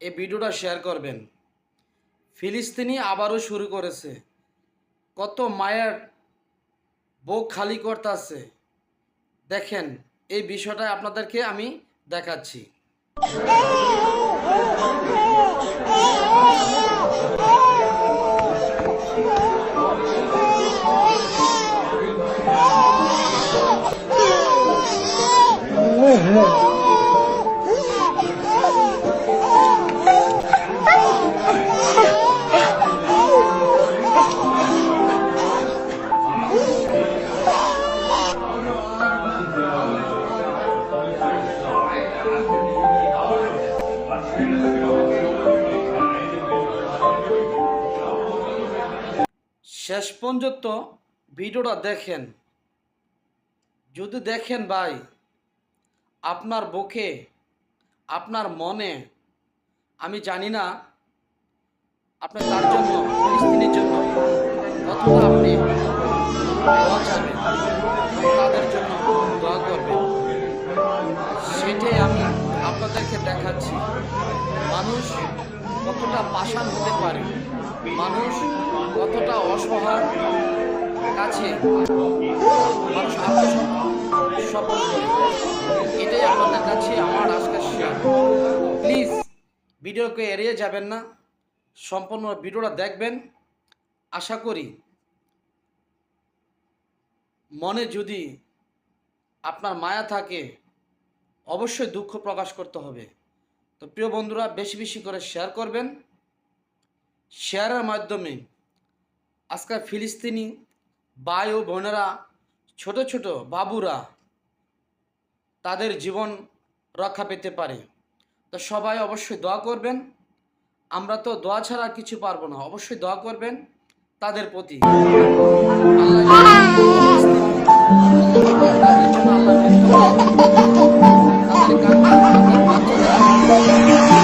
এই ভিডিওটা শেয়ার করবেন। ফিলিস্তিনি আবারও শুরু করেছে, কত মায়ের বুক খালি করতেছে। দেখেন, এই বিষয়টা আপনাদেরকে আমি দেখাচ্ছি। শেষ পর্যন্ত ভিডিওটা দেখেন। যদি দেখেন ভাই, আপনার বুকে, আপনার মনে, আমি জানি না আপনি তার জন্য, ফিলিস্তিনের জন্য কতটা আপনি দোয়া চাবেন, তাদের জন্য দোয়া করবেন, সেটাই আমি আপনাদেরকে দেখাচ্ছি। মানুষ কতটা পাষাণ হতে পারে, মানুষ কতটা অসহায় কাছে মানুষ আত্মসমর্পণ করে, এটাই আপনাদের কাছে আমার আজকের শেয়ার। প্লিজ ভিডিওকে এড়িয়ে যাবেন না, সম্পূর্ণ ভিডিওটা দেখবেন। আশা করি মনে যদি আপনার মায়া থাকে, অবশ্যই দুঃখ প্রকাশ করতে হবে। তো প্রিয় বন্ধুরা, বেশি বেশি করে শেয়ার করবেন। শেয়ারের মাধ্যমে আজকাল ফিলিস্তিনি ভাই ও বোনেরা, ছোট ছোট বাবুরা তাদের জীবন রক্ষা পেতে পারে। তো সবাই অবশ্যই দোয়া করবেন। আমরা তো দোয়া ছাড়া কিছু পারবো না, অবশ্যই দোয়া করবেন তাদের প্রতি। আল্লাহ